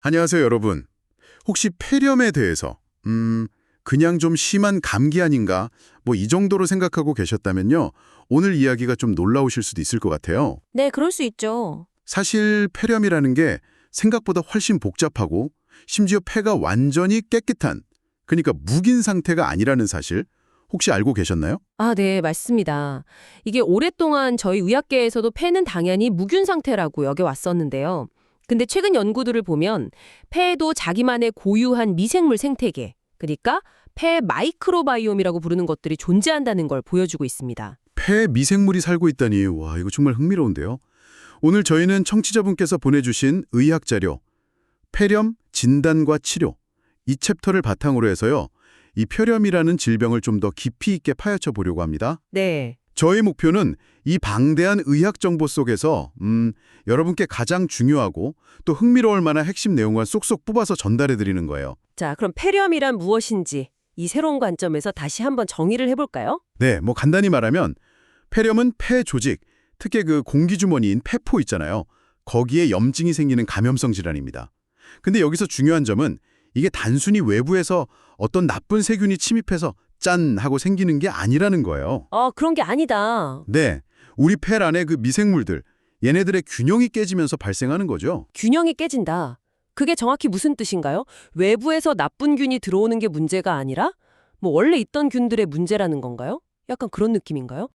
안녕하세요, 여러분. 혹시 폐렴에 대해서 그냥 좀 심한 감기 아닌가? 뭐 이 정도로 생각하고 계셨다면요. 오늘 이야기가 좀 놀라우실 수도 있을 것 같아요. 네, 그럴 수 있죠. 사실 폐렴이라는 게 생각보다 훨씬 복잡하고 심지어 폐가 완전히 깨끗한, 그러니까 무긴 상태가 아니라는 사실 혹시 알고 계셨나요? 아, 네, 맞습니다. 이게 오랫동안 저희 의학계에서도 폐는 당연히 무균 상태라고 여겨왔었는데요. 근데 최근 연구들을 보면 폐에도 자기만의 고유한 미생물 생태계, 그러니까 폐 마이크로바이옴이라고 부르는 것들이 존재한다는 걸 보여주고 있습니다. 폐에 미생물이 살고 있다니, 와, 이거 정말 흥미로운데요. 오늘 저희는 청취자분께서 보내주신 의학 자료, 폐렴 진단과 치료, 이 챕터를 바탕으로 해서요. 이 폐렴이라는 질병을 좀 더 깊이 있게 파헤쳐 보려고 합니다. 네. 저의 목표는 이 방대한 의학 정보 속에서 여러분께 가장 중요하고 또 흥미로울 만한 핵심 내용을 쏙쏙 뽑아서 전달해 드리는 거예요. 자, 그럼 폐렴이란 무엇인지 이 새로운 관점에서 다시 한번 정의를 해볼까요? 네, 뭐 간단히 말하면 폐렴은 폐 조직, 특히 그 공기주머니인 폐포 있잖아요. 거기에 염증이 생기는 감염성 질환입니다. 근데 여기서 중요한 점은 이게 단순히 외부에서 어떤 나쁜 세균이 침입해서 짠 하고 생기는 게 아니라는 거예요. 그런 게 아니다. 네, 우리 폐 안에 그 미생물들, 얘네들의 균형이 깨지면서 발생하는 거죠. 균형이 깨진다. 그게 정확히 무슨 뜻인가요? 외부에서 나쁜 균이 들어오는 게 문제가 아니라 뭐 원래 있던 균들의 문제라는 건가요? 약간 그런 느낌인가요?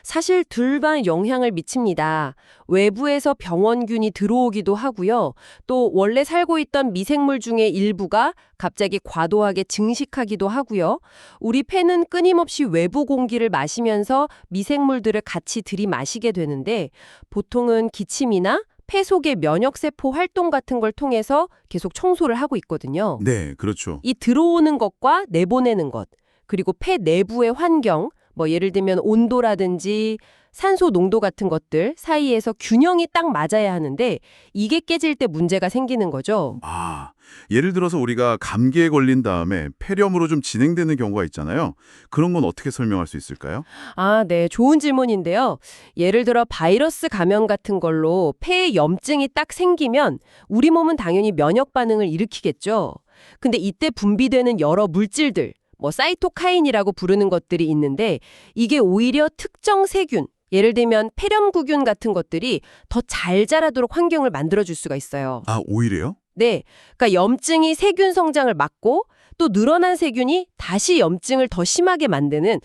사실 둘만 영향을 미칩니다. 외부에서 병원균이 들어오기도 하고요. 또 원래 살고 있던 미생물 중에 일부가 갑자기 과도하게 증식하기도 하고요. 우리 폐는 끊임없이 외부 공기를 마시면서 미생물들을 같이 들이마시게 되는데 보통은 기침이나 폐 속의 면역세포 활동 같은 걸 통해서 계속 청소를 하고 있거든요. 네, 그렇죠. 이 들어오는 것과 내보내는 것, 그리고 폐 내부의 환경, 뭐 예를 들면 온도라든지 산소 농도 같은 것들 사이에서 균형이 딱 맞아야 하는데 이게 깨질 때 문제가 생기는 거죠. 아, 예를 들어서 우리가 감기에 걸린 다음에 폐렴으로 좀 진행되는 경우가 있잖아요. 그런 건 어떻게 설명할 수 있을까요? 아, 네. 좋은 질문인데요. 예를 들어 바이러스 감염 같은 걸로 폐에 염증이 딱 생기면 우리 몸은 당연히 면역 반응을 일으키겠죠. 근데 이때 분비되는 여러 물질들, 뭐 사이토카인이라고 부르는 것들이 있는데 이게 오히려 특정 세균, 예를 들면 폐렴구균 같은 것들이 더 잘 자라도록 환경을 만들어줄 수가 있어요. 아, 오히려요? 네, 그러니까 염증이 세균 성장을 막고 또 늘어난 세균이 다시 염증을 더 심하게 만드는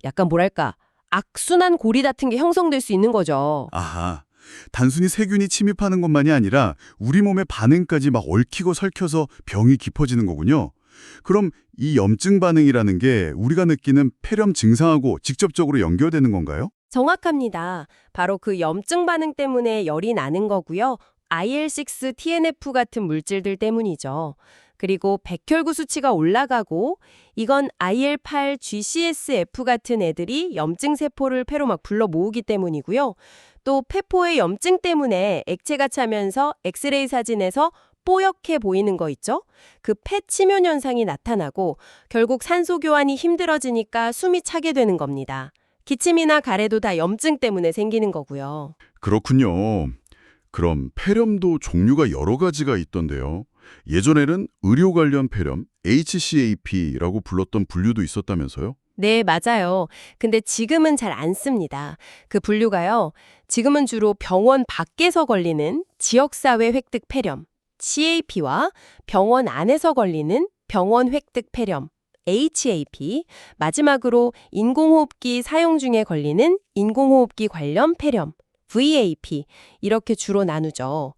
약간 뭐랄까 악순환 고리 같은 게 형성될 수 있는 거죠. 아하, 단순히 세균이 침입하는 것만이 아니라 우리 몸의 반응까지 막 얽히고 설켜서 병이 깊어지는 거군요. 그럼 이 염증 반응이라는 게 우리가 느끼는 폐렴 증상하고 직접적으로 연결되는 건가요? 정확합니다. 바로 그 염증 반응 때문에 열이 나는 거고요. IL-6, TNF 같은 물질들 때문이죠. 그리고 백혈구 수치가 올라가고 이건 IL-8, GCSF 같은 애들이 염증 세포를 폐로 막 불러 모으기 때문이고요. 또 폐포의 염증 때문에 액체가 차면서 엑스레이 사진에서 뽀얗게 보이는 거 있죠? 그 폐 침연 현상이 나타나고 결국 산소 교환이 힘들어지니까 숨이 차게 되는 겁니다. 기침이나 가래도 다 염증 때문에 생기는 거고요. 그렇군요. 그럼 폐렴도 종류가 여러 가지가 있던데요. 예전에는 의료 관련 폐렴, HCAP라고 불렀던 분류도 있었다면서요? 네, 맞아요. 근데 지금은 잘 안 씁니다. 그 분류가요. 지금은 주로 병원 밖에서 걸리는 지역사회 획득 폐렴, CAP와 병원 안에서 걸리는 병원 획득 폐렴, HAP, 마지막으로 인공호흡기 사용 중에 걸리는 인공호흡기 관련 폐렴, VAP 이렇게 주로 나누죠.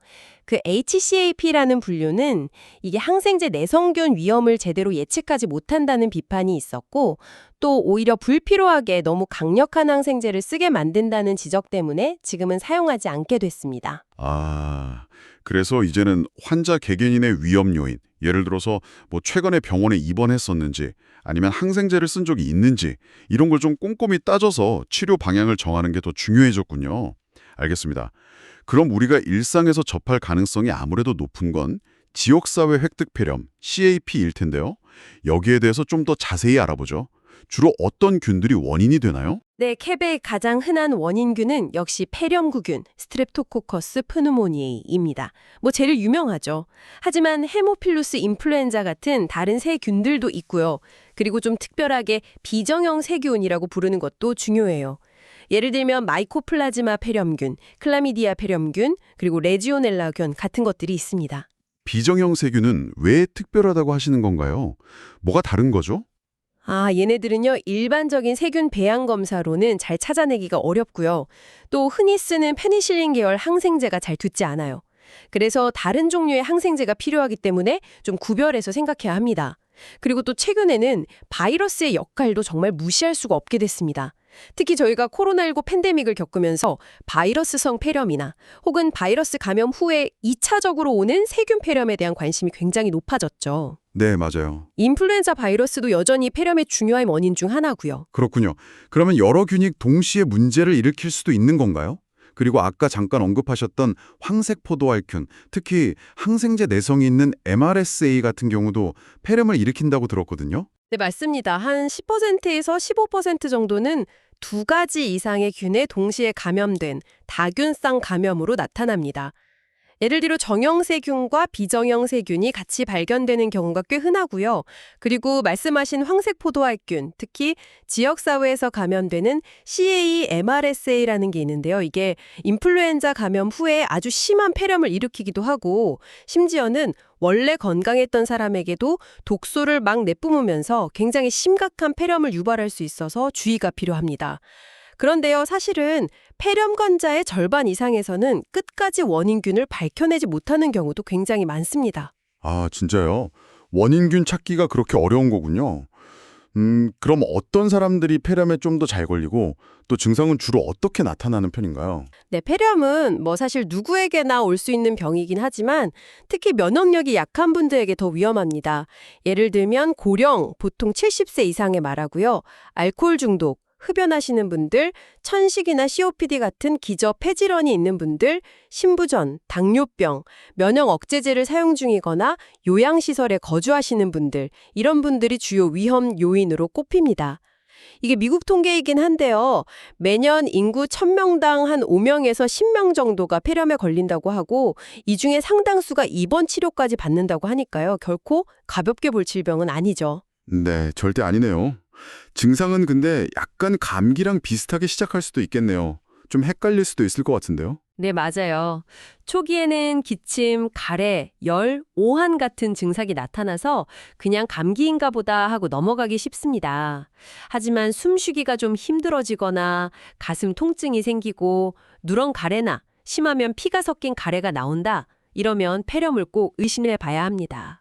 그 HCAP라는 분류는 이게 항생제 내성균 위험을 제대로 예측하지 못한다는 비판이 있었고 또 오히려 불필요하게 너무 강력한 항생제를 쓰게 만든다는 지적 때문에 지금은 사용하지 않게 됐습니다. 아, 그래서 이제는 환자 개개인의 위험 요인, 예를 들어서 뭐 최근에 병원에 입원했었는지 아니면 항생제를 쓴 적이 있는지 이런 걸 좀 꼼꼼히 따져서 치료 방향을 정하는 게 더 중요해졌군요. 알겠습니다. 그럼 우리가 일상에서 접할 가능성이 아무래도 높은 건 지역사회 획득 폐렴, CAP일 텐데요. 여기에 대해서 좀 더 자세히 알아보죠. 주로 어떤 균들이 원인이 되나요? 네, 캡의 가장 흔한 원인균은 역시 폐렴구균, 스트랩토코커스 프누모니에이입니다. 제일 유명하죠. 하지만 헤모필루스 인플루엔자 같은 다른 세균들도 있고요. 그리고 좀 특별하게 비정형 세균이라고 부르는 것도 중요해요. 예를 들면 마이코플라즈마 폐렴균, 클라미디아 폐렴균, 그리고 레지오넬라균 같은 것들이 있습니다. 비정형 세균은 왜 특별하다고 하시는 건가요? 뭐가 다른 거죠? 얘네들은요, 일반적인 세균 배양 검사로는 잘 찾아내기가 어렵고요. 또 흔히 쓰는 페니실린 계열 항생제가 잘 듣지 않아요. 그래서 다른 종류의 항생제가 필요하기 때문에 좀 구별해서 생각해야 합니다. 그리고 또 최근에는 바이러스의 역할도 정말 무시할 수가 없게 됐습니다. 특히 저희가 코로나19 팬데믹을 겪으면서 바이러스성 폐렴이나 혹은 바이러스 감염 후에 2차적으로 오는 세균 폐렴에 대한 관심이 굉장히 높아졌죠. 네, 맞아요. 인플루엔자 바이러스도 여전히 폐렴의 중요한 원인 중 하나고요. 그렇군요. 그러면 여러 균이 동시에 문제를 일으킬 수도 있는 건가요? 그리고 아까 잠깐 언급하셨던 황색 포도알균, 특히 항생제 내성이 있는 MRSA 같은 경우도 폐렴을 일으킨다고 들었거든요. 네, 맞습니다. 한 10%에서 15% 정도는 두 가지 이상의 균에 동시에 감염된 다균성 감염으로 나타납니다. 예를 들어 정형세균과 비정형세균이 같이 발견되는 경우가 꽤 흔하고요. 그리고 말씀하신 황색포도알균, 특히 지역사회에서 감염되는 CA-MRSA라는 게 있는데요. 이게 인플루엔자 감염 후에 아주 심한 폐렴을 일으키기도 하고 심지어는 원래 건강했던 사람에게도 독소를 막 내뿜으면서 굉장히 심각한 폐렴을 유발할 수 있어서 주의가 필요합니다. 그런데요, 사실은 폐렴 환자의 절반 이상에서는 끝까지 원인균을 밝혀내지 못하는 경우도 굉장히 많습니다. 아, 진짜요? 원인균 찾기가 그렇게 어려운 거군요. 그럼 어떤 사람들이 폐렴에 좀 더 잘 걸리고 또 증상은 주로 어떻게 나타나는 편인가요? 네, 폐렴은 사실 누구에게나 올 수 있는 병이긴 하지만 특히 면역력이 약한 분들에게 더 위험합니다. 예를 들면 고령, 보통 70세 이상에 말하고요. 알코올 중독, 흡연하시는 분들, 천식이나 COPD 같은 기저 폐질환이 있는 분들, 신부전, 당뇨병, 면역 억제제를 사용 중이거나 요양시설에 거주하시는 분들, 이런 분들이 주요 위험 요인으로 꼽힙니다. 이게 미국 통계이긴 한데요. 매년 인구 1000명당 한 5명에서 10명 정도가 폐렴에 걸린다고 하고 이 중에 상당수가 입원 치료까지 받는다고 하니까요. 결코 가볍게 볼 질병은 아니죠. 네, 절대 아니네요. 증상은 근데 약간 감기랑 비슷하게 시작할 수도 있겠네요. 좀 헷갈릴 수도 있을 것 같은데요. 네, 맞아요. 초기에는 기침, 가래, 열, 오한 같은 증상이 나타나서 그냥 감기인가 보다 하고 넘어가기 쉽습니다. 하지만 숨쉬기가 좀 힘들어지거나 가슴 통증이 생기고 누런 가래나 심하면 피가 섞인 가래가 나온다. 이러면 폐렴을 꼭 의심해 봐야 합니다.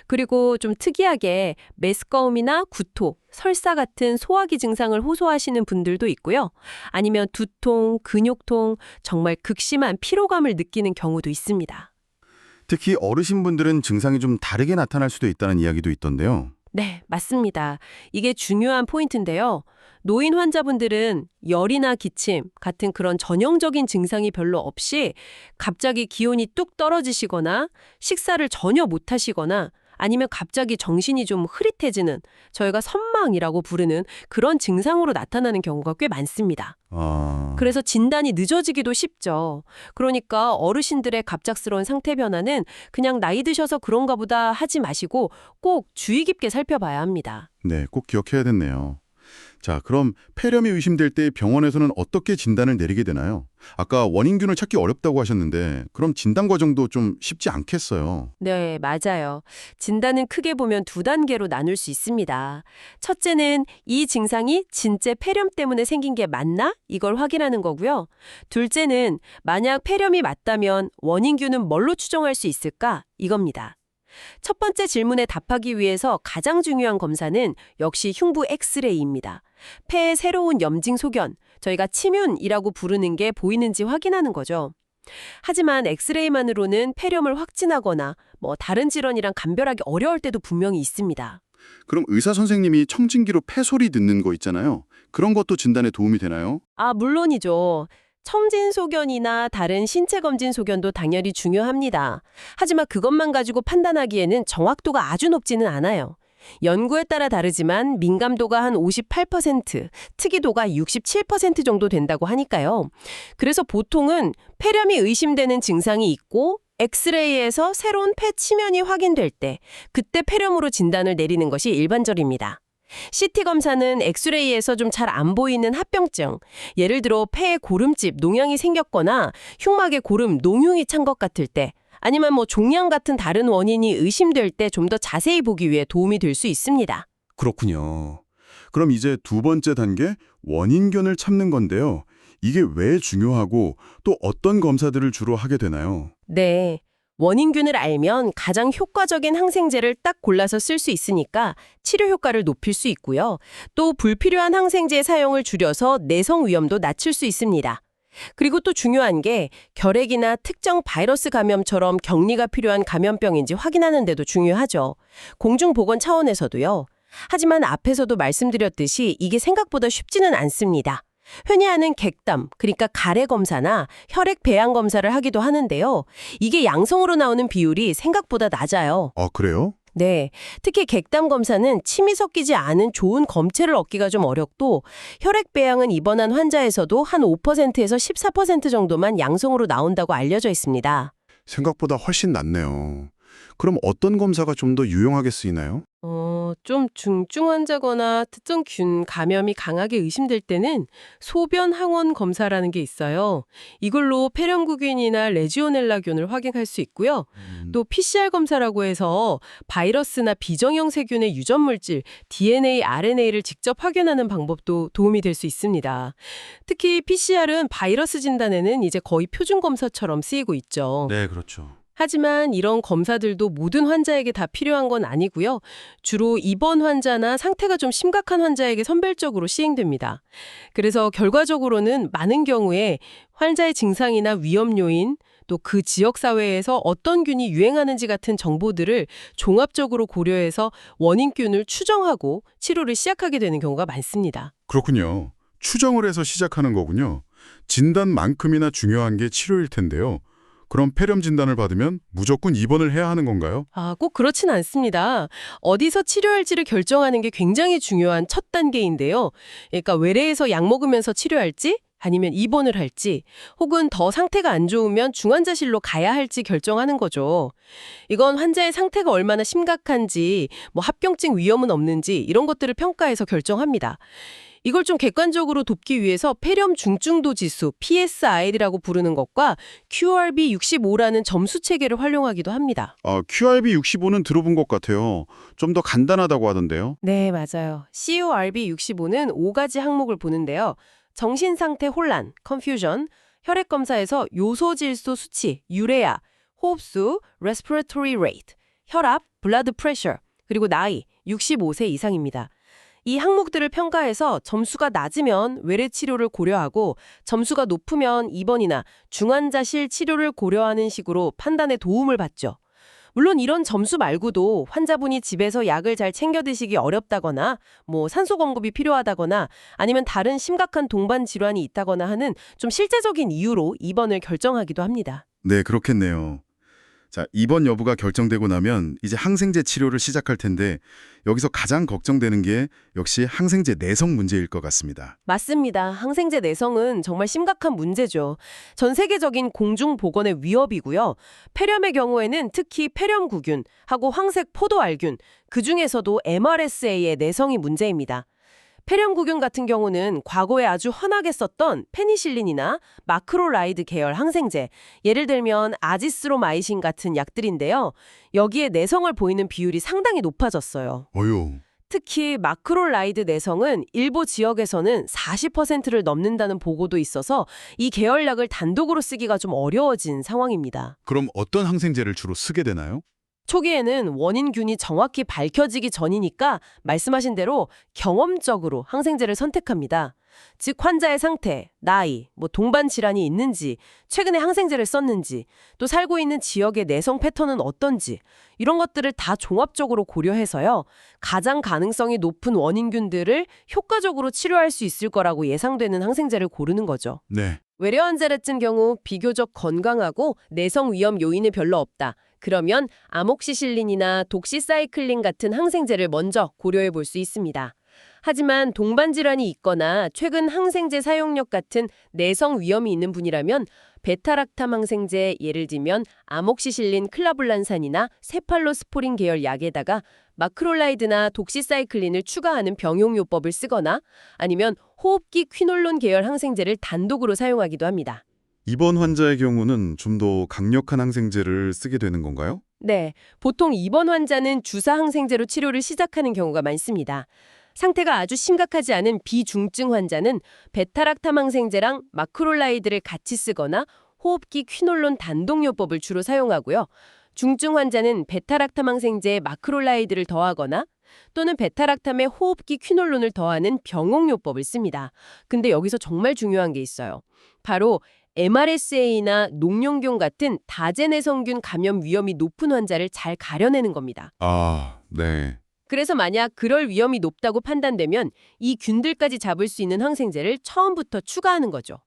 그리고 좀 특이하게 메스꺼움이나 구토, 설사 같은 소화기 증상을 호소하시는 분들도 있고요. 아니면 두통, 근육통, 정말 극심한 피로감을 느끼는 경우도 있습니다. 특히 어르신분들은 증상이 좀 다르게 나타날 수도 있다는 이야기도 있던데요. 네, 맞습니다. 이게 중요한 포인트인데요. 노인 환자분들은 열이나 기침 같은 그런 전형적인 증상이 별로 없이 갑자기 기온이 뚝 떨어지시거나 식사를 전혀 못 하시거나 아니면 갑자기 정신이 좀 흐릿해지는 저희가 선망이라고 부르는 그런 증상으로 나타나는 경우가 꽤 많습니다. 그래서 진단이 늦어지기도 쉽죠. 그러니까 어르신들의 갑작스러운 상태 변화는 그냥 나이 드셔서 그런가 보다 하지 마시고 꼭 주의 깊게 살펴봐야 합니다. 네, 꼭 기억해야겠네요. 자, 그럼 폐렴이 의심될 때 병원에서는 어떻게 진단을 내리게 되나요? 아까 원인균을 찾기 어렵다고 하셨는데 그럼 진단 과정도 좀 쉽지 않겠어요. 네, 맞아요. 진단은 크게 보면 두 단계로 나눌 수 있습니다. 첫째는 이 증상이 진짜 폐렴 때문에 생긴 게 맞나? 이걸 확인하는 거고요. 둘째는 만약 폐렴이 맞다면 원인균은 뭘로 추정할 수 있을까? 이겁니다. 첫 번째 질문에 답하기 위해서 가장 중요한 검사는 역시 흉부 엑스레이입니다. 폐의 새로운 염증 소견, 저희가 침윤이라고 부르는 게 보이는지 확인하는 거죠. 하지만 엑스레이만으로는 폐렴을 확진하거나 다른 질환이랑 감별하기 어려울 때도 분명히 있습니다. 그럼 의사 선생님이 청진기로 폐소리 듣는 거 있잖아요. 그런 것도 진단에 도움이 되나요? 물론이죠. 청진소견이나 다른 신체검진 소견도 당연히 중요합니다. 하지만 그것만 가지고 판단하기에는 정확도가 아주 높지는 않아요. 연구에 따라 다르지만 민감도가 한 58%, 특이도가 67% 정도 된다고 하니까요. 그래서 보통은 폐렴이 의심되는 증상이 있고 엑스레이에서 새로운 폐 치면이 확인될 때 그때 폐렴으로 진단을 내리는 것이 일반적입니다. CT 검사는 엑스레이에서 좀 잘 안 보이는 합병증, 예를 들어 폐에 고름집, 농양이 생겼거나 흉막에 고름, 농흉이 찬 것 같을 때, 아니면 종양 같은 다른 원인이 의심될 때 좀 더 자세히 보기 위해 도움이 될 수 있습니다. 그렇군요. 그럼 이제 두 번째 단계, 원인균을 찾는 건데요. 이게 왜 중요하고 또 어떤 검사들을 주로 하게 되나요? 네. 원인균을 알면 가장 효과적인 항생제를 딱 골라서 쓸 수 있으니까 치료 효과를 높일 수 있고요. 또 불필요한 항생제 사용을 줄여서 내성 위험도 낮출 수 있습니다. 그리고 또 중요한 게 결핵이나 특정 바이러스 감염처럼 격리가 필요한 감염병인지 확인하는 데도 중요하죠. 공중보건 차원에서도요. 하지만 앞에서도 말씀드렸듯이 이게 생각보다 쉽지는 않습니다. 흔히 하는 객담, 그러니까 가래 검사나 혈액 배양 검사를 하기도 하는데요. 이게 양성으로 나오는 비율이 생각보다 낮아요. 아, 그래요? 네, 특히 객담 검사는 침이 섞이지 않은 좋은 검체를 얻기가 좀 어렵고 혈액 배양은 입원한 환자에서도 한 5%에서 14% 정도만 양성으로 나온다고 알려져 있습니다. 생각보다 훨씬 낫네요. 그럼 어떤 검사가 좀 더 유용하게 쓰이나요? 좀 중증 환자거나 특정 균 감염이 강하게 의심될 때는 소변 항원 검사라는 게 있어요. 이걸로 폐렴구균이나 레지오넬라균을 확인할 수 있고요. 또 PCR 검사라고 해서 바이러스나 비정형 세균의 유전 물질, DNA, RNA를 직접 확인하는 방법도 도움이 될 수 있습니다. 특히 PCR은 바이러스 진단에는 이제 거의 표준 검사처럼 쓰이고 있죠. 네, 그렇죠. 하지만 이런 검사들도 모든 환자에게 다 필요한 건 아니고요. 주로 입원 환자나 상태가 좀 심각한 환자에게 선별적으로 시행됩니다. 그래서 결과적으로는 많은 경우에 환자의 증상이나 위험 요인, 또 그 지역 사회에서 어떤 균이 유행하는지 같은 정보들을 종합적으로 고려해서 원인균을 추정하고 치료를 시작하게 되는 경우가 많습니다. 그렇군요. 추정을 해서 시작하는 거군요. 진단만큼이나 중요한 게 치료일 텐데요. 그럼 폐렴 진단을 받으면 무조건 입원을 해야 하는 건가요? 꼭 그렇진 않습니다. 어디서 치료할지를 결정하는 게 굉장히 중요한 첫 단계인데요. 그러니까 외래에서 약 먹으면서 치료할지 아니면 입원을 할지 혹은 더 상태가 안 좋으면 중환자실로 가야 할지 결정하는 거죠. 이건 환자의 상태가 얼마나 심각한지, 합병증 위험은 없는지 이런 것들을 평가해서 결정합니다. 이걸 좀 객관적으로 돕기 위해서 폐렴 중증도 지수 PSI라고 부르는 것과 QRB65라는 점수 체계를 활용하기도 합니다. QRB65는 들어본 것 같아요. 좀 더 간단하다고 하던데요. 네, 맞아요. QRB65는 5가지 항목을 보는데요. 정신상태 혼란, confusion, 혈액검사에서 요소질소 수치, 유레아, 호흡수, respiratory rate, 혈압, blood pressure, 그리고 나이, 65세 이상입니다. 이 항목들을 평가해서 점수가 낮으면 외래 치료를 고려하고 점수가 높으면 입원이나 중환자실 치료를 고려하는 식으로 판단에 도움을 받죠. 물론 이런 점수 말고도 환자분이 집에서 약을 잘 챙겨 드시기 어렵다거나 산소 공급이 필요하다거나 아니면 다른 심각한 동반 질환이 있다거나 하는 좀 실제적인 이유로 입원을 결정하기도 합니다. 네, 그렇겠네요. 자, 입원 여부가 결정되고 나면 이제 항생제 치료를 시작할 텐데 여기서 가장 걱정되는 게 역시 항생제 내성 문제일 것 같습니다. 맞습니다. 항생제 내성은 정말 심각한 문제죠. 전 세계적인 공중보건의 위협이고요. 폐렴의 경우에는 특히 폐렴구균하고 황색 포도알균, 그중에서도 MRSA의 내성이 문제입니다. 폐렴구균 같은 경우는 과거에 아주 흔하게 썼던 페니실린이나 마크로라이드 계열 항생제, 예를 들면 아지스로마이신 같은 약들인데요. 여기에 내성을 보이는 비율이 상당히 높아졌어요. 어휴. 특히 마크로라이드 내성은 일부 지역에서는 40%를 넘는다는 보고도 있어서 이 계열약을 단독으로 쓰기가 좀 어려워진 상황입니다. 그럼 어떤 항생제를 주로 쓰게 되나요? 초기에는 원인균이 정확히 밝혀지기 전이니까 말씀하신 대로 경험적으로 항생제를 선택합니다. 즉 환자의 상태, 나이, 동반 질환이 있는지, 최근에 항생제를 썼는지, 또 살고 있는 지역의 내성 패턴은 어떤지 이런 것들을 다 종합적으로 고려해서요. 가장 가능성이 높은 원인균들을 효과적으로 치료할 수 있을 거라고 예상되는 항생제를 고르는 거죠. 네. 외래 환자 같은 경우 비교적 건강하고 내성 위험 요인이 별로 없다. 그러면 아목시실린이나 독시사이클린 같은 항생제를 먼저 고려해 볼 수 있습니다. 하지만 동반 질환이 있거나 최근 항생제 사용력 같은 내성 위험이 있는 분이라면 베타락탐 항생제 예를 들면 아목시실린 클라불란산이나 세팔로스포린 계열 약에다가 마크롤라이드나 독시사이클린을 추가하는 병용요법을 쓰거나 아니면 호흡기 퀴놀론 계열 항생제를 단독으로 사용하기도 합니다. 이번 환자의 경우는 좀 더 강력한 항생제를 쓰게 되는 건가요? 네, 보통 입원 환자는 주사 항생제로 치료를 시작하는 경우가 많습니다. 상태가 아주 심각하지 않은 비중증 환자는 베타락탐 항생제랑 마크롤라이드를 같이 쓰거나 호흡기 퀴놀론 단독요법을 주로 사용하고요. 중증 환자는 베타락탐 항생제에 마크롤라이드를 더하거나 또는 베타락탐에 호흡기 퀴놀론을 더하는 병용요법을 씁니다. 근데 여기서 정말 중요한 게 있어요. 바로 MRSA나 녹용균 같은 다제내성균 감염 위험이 높은 환자를 잘 가려내는 겁니다. 아, 네. 그래서 만약 그럴 위험이 높다고 판단되면 이 균들까지 잡을 수 있는 항생제를 처음부터 추가하는 거죠.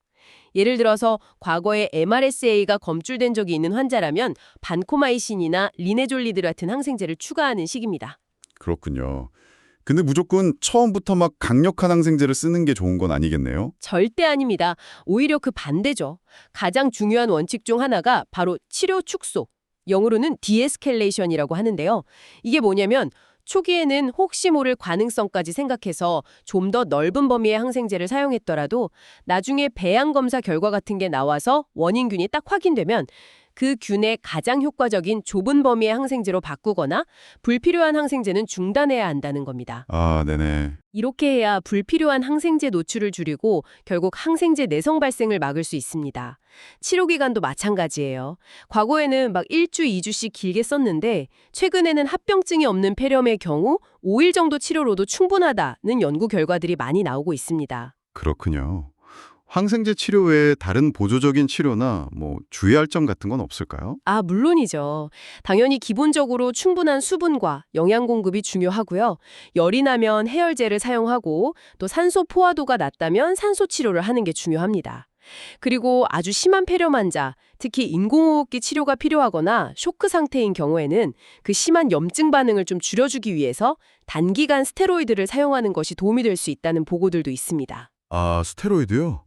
예를 들어서 과거에 MRSA가 검출된 적이 있는 환자라면 반코마이신이나 리네졸리드 같은 항생제를 추가하는 식입니다. 그렇군요. 근데 무조건 처음부터 막 강력한 항생제를 쓰는 게 좋은 건 아니겠네요? 절대 아닙니다. 오히려 그 반대죠. 가장 중요한 원칙 중 하나가 바로 치료 축소, 영어로는 디에스켈레이션이라고 하는데요. 이게 뭐냐면 초기에는 혹시 모를 가능성까지 생각해서 좀 더 넓은 범위의 항생제를 사용했더라도 나중에 배양 검사 결과 같은 게 나와서 원인균이 딱 확인되면 그 균의 가장 효과적인 좁은 범위의 항생제로 바꾸거나 불필요한 항생제는 중단해야 한다는 겁니다. 아, 네네. 이렇게 해야 불필요한 항생제 노출을 줄이고 결국 항생제 내성 발생을 막을 수 있습니다. 치료 기간도 마찬가지예요. 과거에는 막 1주, 2주씩 길게 썼는데 최근에는 합병증이 없는 폐렴의 경우 5일 정도 치료로도 충분하다는 연구 결과들이 많이 나오고 있습니다. 그렇군요. 항생제 치료 외에 다른 보조적인 치료나 주의할 점 같은 건 없을까요? 아, 물론이죠. 당연히 기본적으로 충분한 수분과 영양 공급이 중요하고요. 열이 나면 해열제를 사용하고 또 산소 포화도가 낮다면 산소 치료를 하는 게 중요합니다. 그리고 아주 심한 폐렴 환자, 특히 인공호흡기 치료가 필요하거나 쇼크 상태인 경우에는 그 심한 염증 반응을 좀 줄여주기 위해서 단기간 스테로이드를 사용하는 것이 도움이 될 수 있다는 보고들도 있습니다. 아, 스테로이드요?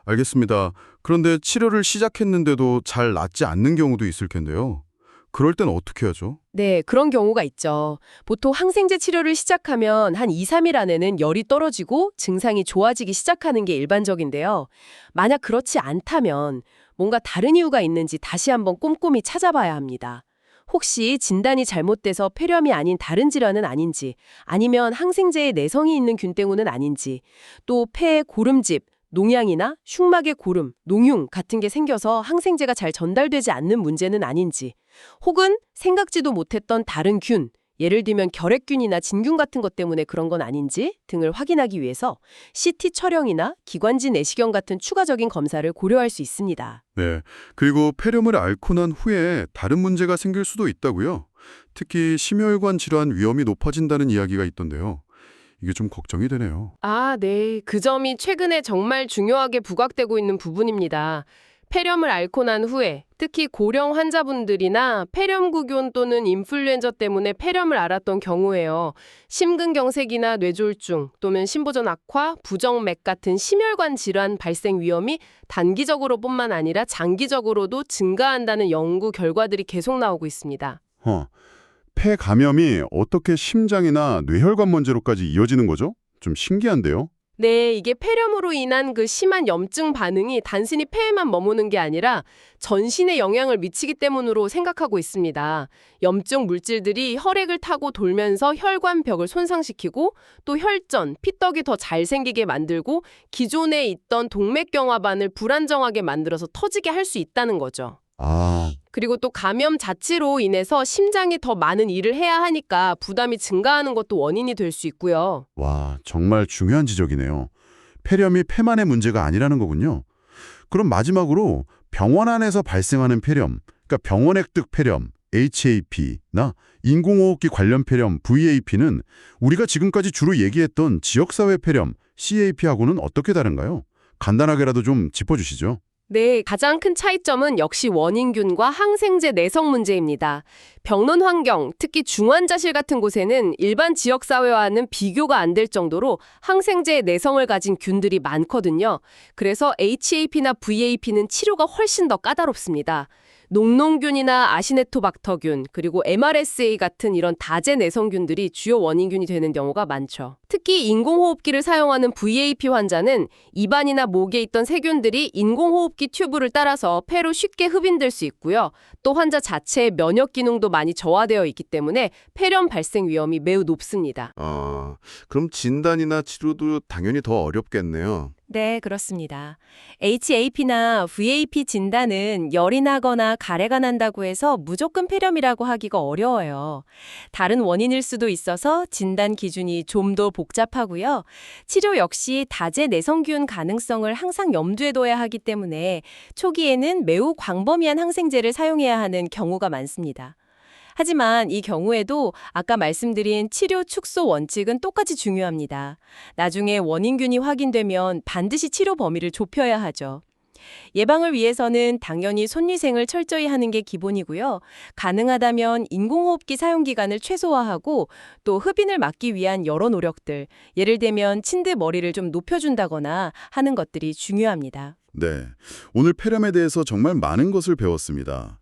알겠습니다. 그런데 치료를 시작했는데도 잘 낫지 않는 경우도 있을 텐데요. 그럴 땐 어떻게 하죠? 네, 그런 경우가 있죠. 보통 항생제 치료를 시작하면 한 2, 3일 안에는 열이 떨어지고 증상이 좋아지기 시작하는 게 일반적인데요. 만약 그렇지 않다면 뭔가 다른 이유가 있는지 다시 한번 꼼꼼히 찾아봐야 합니다. 혹시 진단이 잘못돼서 폐렴이 아닌 다른 질환은 아닌지, 아니면 항생제에 내성이 있는 균 때문은 아닌지, 또 폐에 고름집, 농양이나 흉막의 고름, 농흉 같은 게 생겨서 항생제가 잘 전달되지 않는 문제는 아닌지, 혹은 생각지도 못했던 다른 균, 예를 들면 결핵균이나 진균 같은 것 때문에 그런 건 아닌지 등을 확인하기 위해서 CT 촬영이나 기관지 내시경 같은 추가적인 검사를 고려할 수 있습니다. 네. 그리고 폐렴을 앓고 난 후에 다른 문제가 생길 수도 있다고요. 특히 심혈관 질환 위험이 높아진다는 이야기가 있던데요. 이게 좀 걱정이 되네요. 아, 네. 그 점이 최근에 정말 중요하게 부각되고 있는 부분입니다. 폐렴을 앓고 난 후에 특히 고령 환자분들이나 폐렴구균 또는 인플루엔자 때문에 폐렴을 앓았던 경우에요. 심근경색이나 뇌졸중 또는 심보전 악화, 부정맥 같은 심혈관 질환 발생 위험이 단기적으로뿐만 아니라 장기적으로도 증가한다는 연구 결과들이 계속 나오고 있습니다. 폐 감염이 어떻게 심장이나 뇌혈관 문제로까지 이어지는 거죠? 좀 신기한데요? 네, 이게 폐렴으로 인한 그 심한 염증 반응이 단순히 폐에만 머무는 게 아니라 전신에 영향을 미치기 때문으로 생각하고 있습니다. 염증 물질들이 혈액을 타고 돌면서 혈관벽을 손상시키고 또 혈전, 피떡이 더 잘 생기게 만들고 기존에 있던 동맥경화반을 불안정하게 만들어서 터지게 할 수 있다는 거죠. 아, 그리고 또 감염 자체로 인해서 심장이 더 많은 일을 해야 하니까 부담이 증가하는 것도 원인이 될 수 있고요. 와, 정말 중요한 지적이네요. 폐렴이 폐만의 문제가 아니라는 거군요. 그럼 마지막으로 병원 안에서 발생하는 폐렴, 그러니까 병원 획득 폐렴, HAP나 인공호흡기 관련 폐렴, VAP는 우리가 지금까지 주로 얘기했던 지역사회 폐렴, CAP하고는 어떻게 다른가요? 간단하게라도 좀 짚어주시죠. 네, 가장 큰 차이점은 역시 원인균과 항생제 내성 문제입니다. 병론 환경, 특히 중환자실 같은 곳에는 일반 지역사회와는 비교가 안 될 정도로 항생제의 내성을 가진 균들이 많거든요. 그래서 HAP나 VAP는 치료가 훨씬 더 까다롭습니다. 녹농균이나 아시네토박터균, 그리고 MRSA 같은 이런 다제 내성균들이 주요 원인균이 되는 경우가 많죠. 특히 인공호흡기를 사용하는 VAP 환자는 입안이나 목에 있던 세균들이 인공호흡기 튜브를 따라서 폐로 쉽게 흡인될 수 있고요. 또 환자 자체의 면역 기능도 많이 저하되어 있기 때문에 폐렴 발생 위험이 매우 높습니다. 그럼 진단이나 치료도 당연히 더 어렵겠네요. 네, 그렇습니다. HAP나 VAP 진단은 열이 나거나 가래가 난다고 해서 무조건 폐렴이라고 하기가 어려워요. 다른 원인일 수도 있어서 진단 기준이 좀 더 복잡하고요. 치료 역시 다제 내성균 가능성을 항상 염두에 둬야 하기 때문에 초기에는 매우 광범위한 항생제를 사용해야 하는 경우가 많습니다. 하지만 이 경우에도 아까 말씀드린 치료 축소 원칙은 똑같이 중요합니다. 나중에 원인균이 확인되면 반드시 치료 범위를 좁혀야 하죠. 예방을 위해서는 당연히 손위생을 철저히 하는 게 기본이고요. 가능하다면 인공호흡기 사용 기간을 최소화하고 또 흡인을 막기 위한 여러 노력들, 예를 들면 침대 머리를 좀 높여준다거나 하는 것들이 중요합니다. 네, 오늘 폐렴에 대해서 정말 많은 것을 배웠습니다.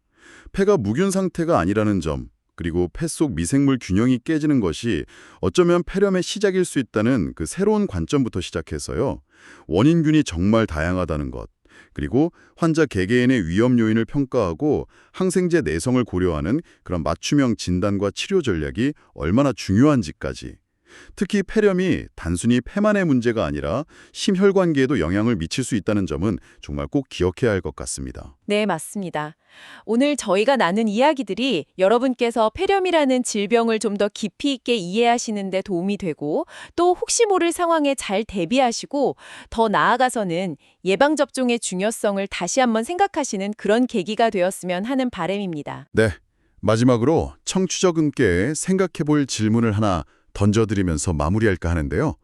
폐가 무균 상태가 아니라는 점, 그리고 폐 속 미생물 균형이 깨지는 것이 어쩌면 폐렴의 시작일 수 있다는 그 새로운 관점부터 시작해서요. 원인균이 정말 다양하다는 것, 그리고 환자 개개인의 위험 요인을 평가하고 항생제 내성을 고려하는 그런 맞춤형 진단과 치료 전략이 얼마나 중요한지까지. 특히 폐렴이 단순히 폐만의 문제가 아니라 심혈관계에도 영향을 미칠 수 있다는 점은 정말 꼭 기억해야 할 것 같습니다. 네, 맞습니다. 오늘 저희가 나눈 이야기들이 여러분께서 폐렴이라는 질병을 좀 더 깊이 있게 이해하시는 데 도움이 되고 또 혹시 모를 상황에 잘 대비하시고 더 나아가서는 예방접종의 중요성을 다시 한번 생각하시는 그런 계기가 되었으면 하는 바람입니다. 네, 마지막으로 청취자분께 생각해볼 질문을 하나 던져드리면서 마무리할까 하는데요.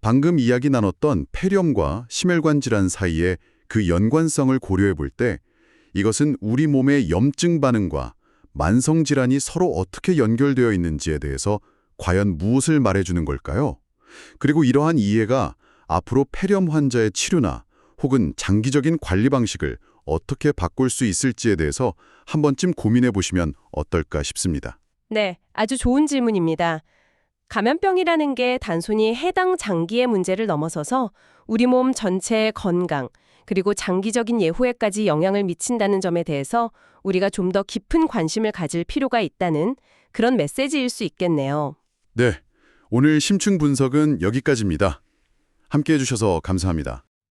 방금 이야기 나눴던 폐렴과 심혈관 질환 사이의 그 연관성을 고려해 볼 때 이것은 우리 몸의 염증 반응과 만성 질환이 서로 어떻게 연결되어 있는지에 대해서 과연 무엇을 말해주는 걸까요? 그리고 이러한 이해가 앞으로 폐렴 환자의 치료나 혹은 장기적인 관리 방식을 어떻게 바꿀 수 있을지에 대해서 한 번쯤 고민해 보시면 어떨까 싶습니다. 네, 아주 좋은 질문입니다. 감염병이라는 게 단순히 해당 장기의 문제를 넘어서서 우리 몸 전체의 건강, 그리고 장기적인 예후에까지 영향을 미친다는 점에 대해서 우리가 좀 더 깊은 관심을 가질 필요가 있다는 그런 메시지일 수 있겠네요. 네, 오늘 심층 분석은 여기까지입니다. 함께해 주셔서 감사합니다.